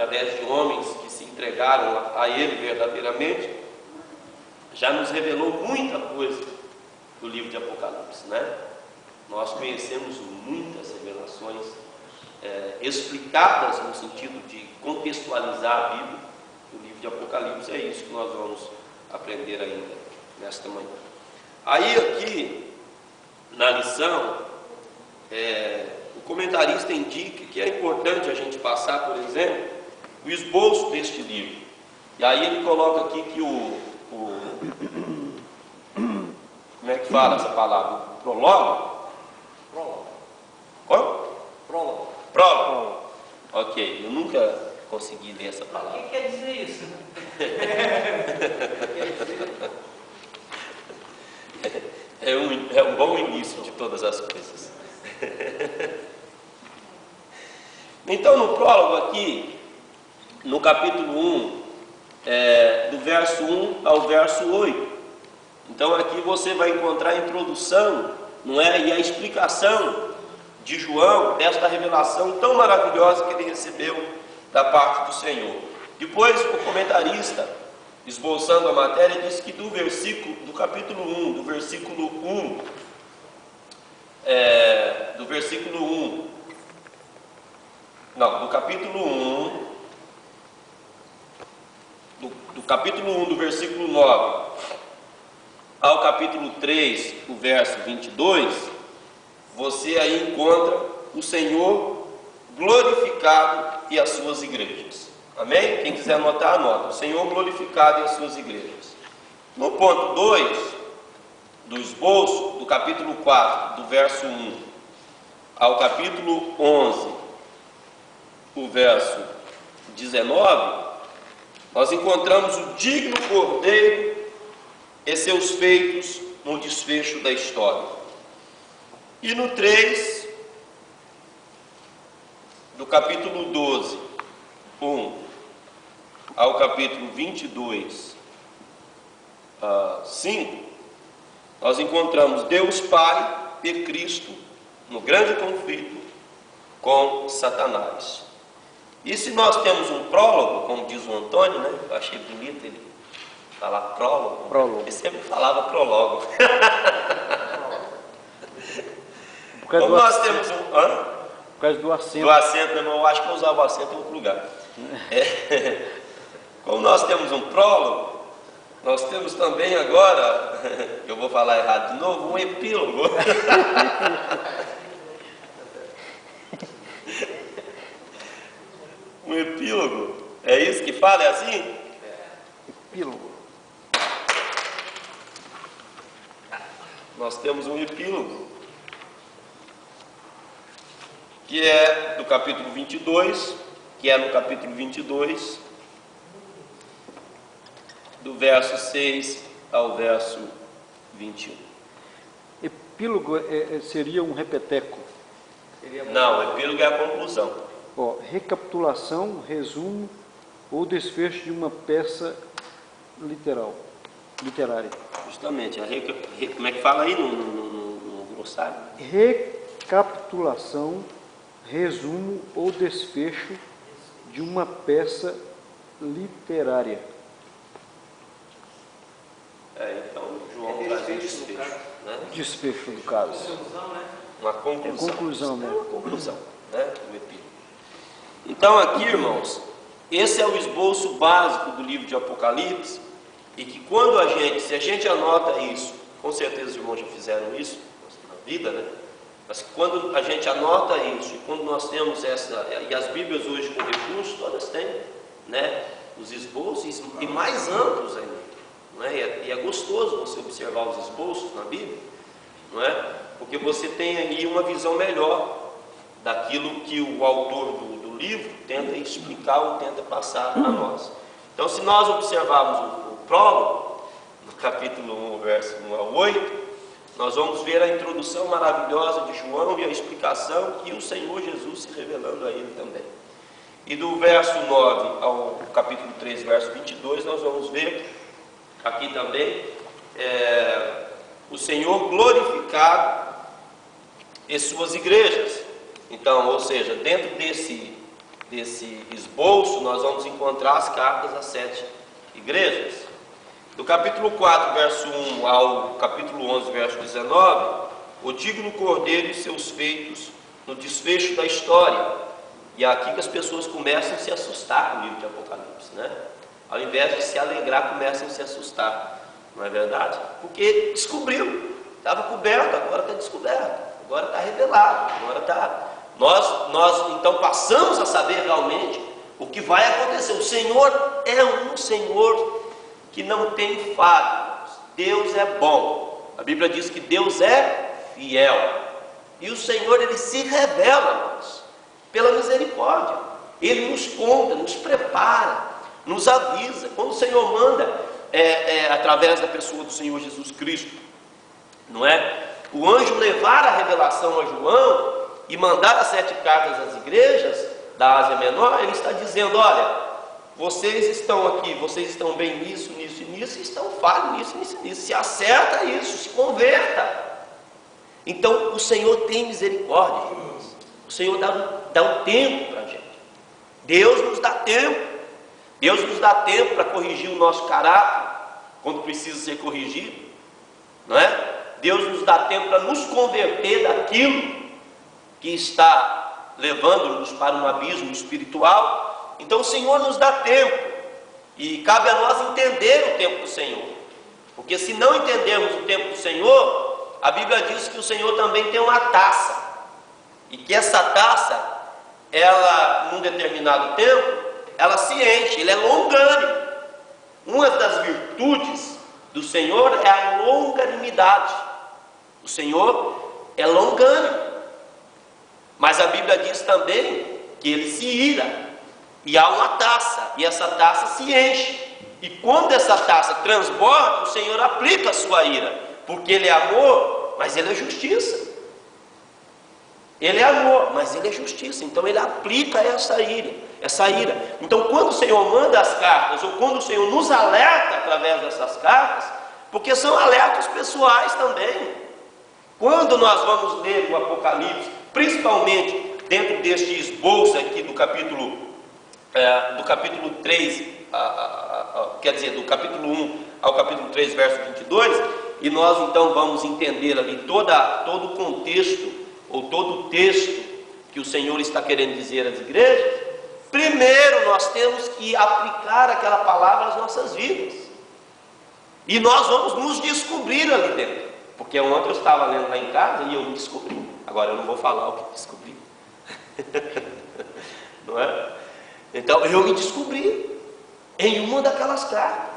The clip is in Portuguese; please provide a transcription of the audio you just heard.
através de homens que se entregaram a Ele verdadeiramente, já nos revelou muita coisa do livro de Apocalipse, né? Nós conhecemos muitas revelações explicadas no sentido de contextualizar a Bíblia. O livro de Apocalipse é isso que nós vamos aprender ainda nesta manhã. Aí aqui na lição, o comentarista indica que é importante a gente passar, por exemplo, o esboço deste livro. E aí ele coloca aqui que como é que fala essa palavra? Prólogo? Como? Prólogo. Ok, eu nunca consegui ler essa palavra. O que quer dizer isso? É um bom início de todas as coisas. Então, no prólogo aqui, no capítulo 1, do verso 1 ao verso 8. Então aqui você vai encontrar a introdução, não é? E a explicação de João desta revelação tão maravilhosa que ele recebeu da parte do Senhor. Depois o comentarista, esboçando a matéria, diz que do capítulo 1, do versículo 1, do capítulo 1, do versículo 9 ao capítulo 3, o verso 22, você aí encontra o Senhor glorificado e as suas igrejas. Amém? Quem quiser anotar, anota. O Senhor glorificado e as suas igrejas. No ponto 2 do esboço, do capítulo 4, do verso 1 ao capítulo 11, o verso 19, nós encontramos o digno Cordeiro e seus feitos no desfecho da história. E no 3, do capítulo 12, 1 ao capítulo 22, 5, nós encontramos Deus Pai e Cristo no grande conflito com Satanás. E se nós temos um prólogo, como diz o Antônio, né? Eu achei bonito ele falar prólogo. Ele sempre falava prólogo. Como nós temos um... Por causa do acento. Do acento, meu irmão, eu acho que eu usava o acento em outro lugar. Como nós temos um prólogo, nós temos também agora, eu vou falar errado de novo, um epílogo. Um epílogo, é isso que fala, é assim? Epílogo. Nós temos um epílogo, que é do capítulo 22, que é no capítulo 22, do verso 6 ao verso 21. Epílogo seria um repeteco. Não, epílogo é a conclusão. Recapitulação, resumo ou desfecho de uma peça literária. Justamente, como é que fala aí no glossário? Recapitulação, resumo ou desfecho de uma peça literária. Então, João traz um desfecho. Né? Desfecho do caso. Uma conclusão. Conclusão, né? Uma conclusão, né? Do epílogo. Então aqui, irmãos, esse é o esboço básico do livro de Apocalipse, e que quando se a gente anota isso, com certeza os irmãos já fizeram isso na vida, né? Mas quando a gente anota isso, e quando nós temos e as Bíblias hoje com recursos, todas têm, né? Os esboços, e mais amplos ainda, não é? E é gostoso você observar os esboços na Bíblia, não é? Porque você tem aí uma visão melhor daquilo que o autor do livro tenta explicar ou tenta passar a nós. Então, se nós observarmos o prólogo, no capítulo 1, verso 1 ao 8, nós vamos ver a introdução maravilhosa de João e a explicação e o Senhor Jesus se revelando a ele também. E do verso 9 ao capítulo 3, verso 22, nós vamos ver aqui também o Senhor glorificado e suas igrejas. Então, ou seja, dentro desse esboço, nós vamos encontrar as cartas às 7 igrejas. Do capítulo 4, verso 1 ao capítulo 11, verso 19, o digno cordeiro e seus feitos no desfecho da história. E é aqui que as pessoas começam a se assustar com o livro de Apocalipse, né? Ao invés de se alegrar, começam a se assustar, não é verdade? Porque descobriu, estava coberto, agora está descoberto, agora está revelado, agora está... Nós então passamos a saber realmente o que vai acontecer. O Senhor é um Senhor que não tem falhas. Deus é bom. A Bíblia diz que Deus é fiel. E o Senhor, Ele se revela a nós pela misericórdia. Ele nos conta, nos prepara, nos avisa. Quando o Senhor manda, através da pessoa do Senhor Jesus Cristo, não é? O anjo levar a revelação a João e mandar as 7 cartas às igrejas da Ásia Menor, ele está dizendo: olha, vocês estão aqui, vocês estão bem nisso, nisso e nisso, e estão falhos nisso, nisso e nisso. Se acerta isso, se converta. Então o Senhor tem misericórdia, irmãos. O Senhor dá um tempo para a gente. Deus nos dá tempo. Deus nos dá tempo para corrigir o nosso caráter quando precisa ser corrigido, não é? Deus nos dá tempo para nos converter daquilo que está levando-nos para um abismo espiritual. Então o Senhor nos dá tempo, e cabe a nós entender o tempo do Senhor, porque se não entendermos o tempo do Senhor, a Bíblia diz que o Senhor também tem uma taça, e que essa taça, ela, num determinado tempo, ela se enche, ele é longânimo. Uma das virtudes do Senhor é a longanimidade. O Senhor é longânimo. Mas a Bíblia diz também que ele se ira, e há uma taça, e essa taça se enche, e quando essa taça transborda, o Senhor aplica a sua ira, porque ele é amor, mas ele é justiça. Ele é amor, mas ele é justiça, então ele aplica essa ira. Então quando o Senhor manda as cartas, ou quando o Senhor nos alerta através dessas cartas, porque são alertas pessoais também. Quando nós vamos ler o Apocalipse, principalmente dentro deste esboço aqui do capítulo 3, quer dizer, do capítulo 1 ao capítulo 3, verso 22, e nós então vamos entender ali todo o contexto, ou todo o texto que o Senhor está querendo dizer às igrejas. Primeiro nós temos que aplicar aquela palavra às nossas vidas, e nós vamos nos descobrir ali dentro, porque ontem eu estava lendo lá em casa e eu me descobri. Agora eu não vou falar o que descobri. Não é? Então eu me descobri em uma daquelas cartas.